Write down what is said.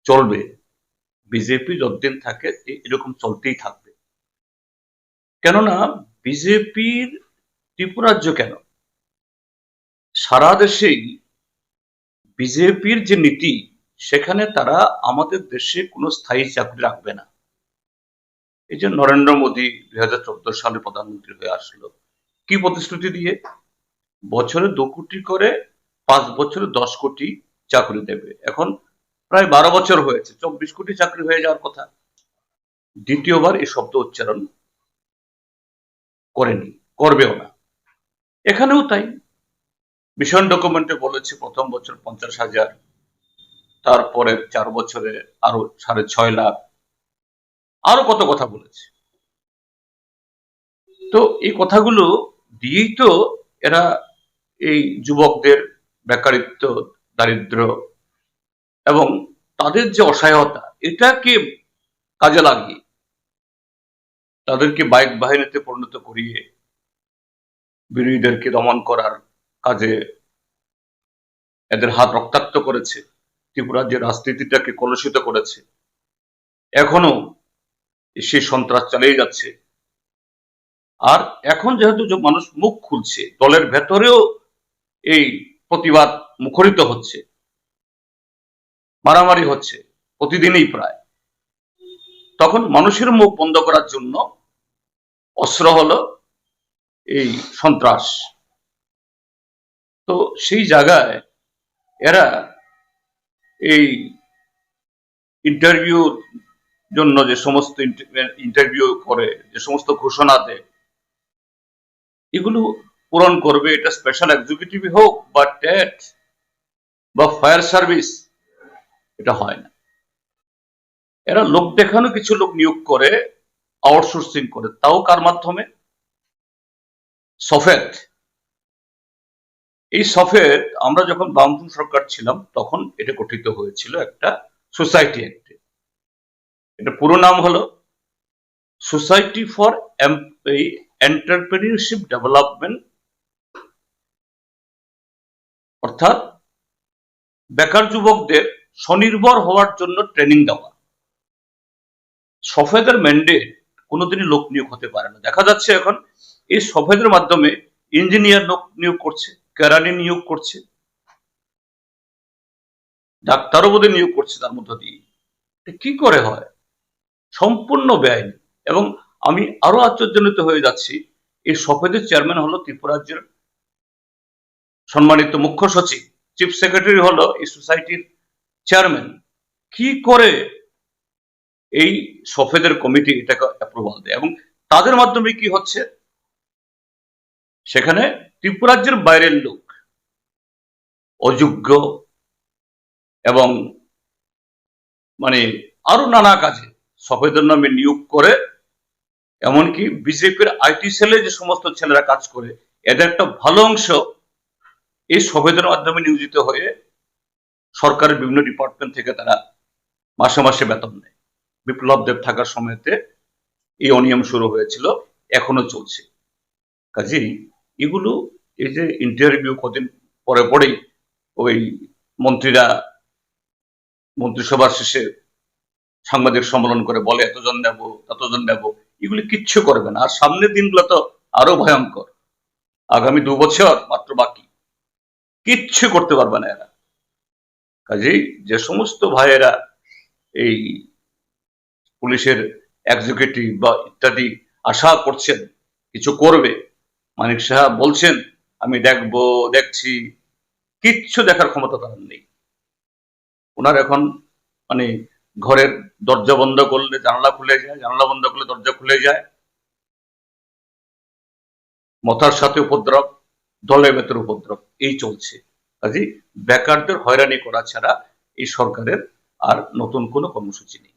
চলবে, বিজেপি যতদিন থাকে এরকম চলতেই থাকবে। কেননা বিজেপির ত্রিপুরাজ্য কেন, সারা দেশেই বিজেপির যে নীতি, সেখানে তারা আমাদের দেশে কোনো স্থায়ী চাকরি রাখবে না। এই যে নরেন্দ্র মোদী 2014 সালে প্রধানমন্ত্রী হয়ে আসলো, কি প্রতিশ্রুতি দিয়ে? বছরে 2 কোটি করে 5 বছরে 10 কোটি চাকরি দেবে। এখন প্রায় 12 বছর হয়েছে, 24 কোটি চাকরি হয়ে যাওয়ার কথা। দ্বিতীয়বার এই শব্দ উচ্চারণ করেনি, করবেও না। এখানেও তাই, মিশন ডকুমেন্টে বলেছে প্রথম বছর 50,000, তারপরে 4 বছরে আরো 6.5 লাখ, আরো কত কথা বলেছে। তো এই কথাগুলো দিয়েই তো এরা এই যুবকদের বেকারিত্ব, দারিদ্র এবং তাদের যে অসহায়তা, এটাকে কাজে লাগিয়ে তাদেরকে বাইক বাহিনীতে পরিণত করিয়ে বিরোধীদেরকে দমন করার কাজে এদের হাত রক্তাক্ত করেছে, ত্রিপুরার যে রাজনীতিটাকে কলুষিত করেছে। এখনো সেই সন্ত্রাস চালিয়ে যাচ্ছে। আর এখন যেহেতু মানুষ মুখ খুলছে, দলের ভেতরেও এই প্রতিবাদ মুখরিত হচ্ছে, মারামারি হচ্ছে প্রতিদিনই প্রায়, তখন মানুষের মুখ বন্ধ করার জন্য অস্ত্র হলো এই সন্ত্রাস। তো সেই জায়গায় এরা এই ইন্টারভিউর জন্য যে সমস্ত ইন্টারভিউ করে, যে সমস্ত ঘোষণা দেয়, এগুলো পূরণ করবে। এটা স্পেশাল এক্সিকিউটিভ হোক বা টেট বা ফায়ার সার্ভিস, এটা হয় না। এরা লোক দেখানো কিছু লোক নিয়োগ করে, আউটসোর্সিং করে, তাও কার মাধ্যমে? সফেদ। এই সফেদ আমরা যখন বামফ্রন্ট সরকার ছিলাম তখন এটা গঠিত হয়েছিল একটা সোসাইটি অ্যাক্টে। এটা পুরো নাম হলো সোসাইটি ফর এন্টারপ্রেনিউরশিপ ডেভেলপমেন্ট, অর্থাৎ বেকার যুবকদের স্বনির্ভর হওয়ার জন্য ট্রেনিং দেওয়া। সফেদের ম্যান্ডেট কোনোদিনই লোক নিয়োগ হতে পারে না। দেখা যাচ্ছে এখন এই সফেদের মাধ্যমে ইঞ্জিনিয়ার লোক নিয়োগ করছে, কেরানি নিয়োগ করছে, ডাক্তারও বোধহয় নিয়োগ করছে তার মধ্য দিয়ে। কি করে হয়? সম্পূর্ণ বেআইনি। এবং আমি আরো আশ্চর্যান্বিত হয়ে যাচ্ছি, এই সফেদের চেয়ারম্যান হলো ত্রিপুরা রাজ্যের সম্মানিত মুখ্য সচিব, চিফ সেক্রেটারি হলো এই সোসাইটির চেয়ারম্যান। কি করে এই সফেদের কমিটি এটাকে অ্যাপ্রুভাল দেয়? এবং তাদের মাধ্যমে কি হচ্ছে, সেখানে ত্রিপুরা রাজ্যের বাইরের লোক, অযোগ্য এবং মানে আরো নানা কাজে সফেদের নামে নিয়োগ করে, এমনকি বিজেপির আইটি সেলে যে সমস্ত ছেলেরা কাজ করে, এদের একটা ভালো অংশ এই সফেদের মাধ্যমে নিয়োজিত হয়ে সরকারের বিভিন্ন ডিপার্টমেন্ট থেকে তারা মাসে মাসে বেতন নেয়। বিপ্লব দেব থাকার সময়তে এই অনিয়ম শুরু হয়েছিল, এখনো চলছে। কাজেই এগুলো, এই যে ইন্টারভিউ কদিন পরে পরেই ওই মন্ত্রীরা মন্ত্রিসভার শেষে সাংবাদিক সম্মেলন করে বলে এতজন নেব ততজন নেব, এগুলি কিচ্ছু করবে না। আর সামনের দিনগুলো তো আরো ভয়ঙ্কর, আগামী 2 বছর মাত্র বাকি, কিচ্ছু করতে পারবে না এরা। কাজেই যে সমস্ত ভাইয়েরা এই পুলিশের এক্সিকিউটিভ বা ইত্যাদি আশা করছেন কিছু করবে, মানিক সাহা বলছেন আমি দেখছি, কিচ্ছু দেখার ক্ষমতা তার নেই। ওনার এখন মানে ঘরের দরজা বন্ধ করলে জানালা খুলে যায়, জানালা বন্ধ করলে দরজা খুলে যায়, মথার সাথে উপদ্রব, দলের ভেতর উপদ্রব, এই চলছে। কাজে বেকারদের হয়রানি করা ছাড়া এই সরকারের আর নতুন কোনো কর্মসূচি নেই।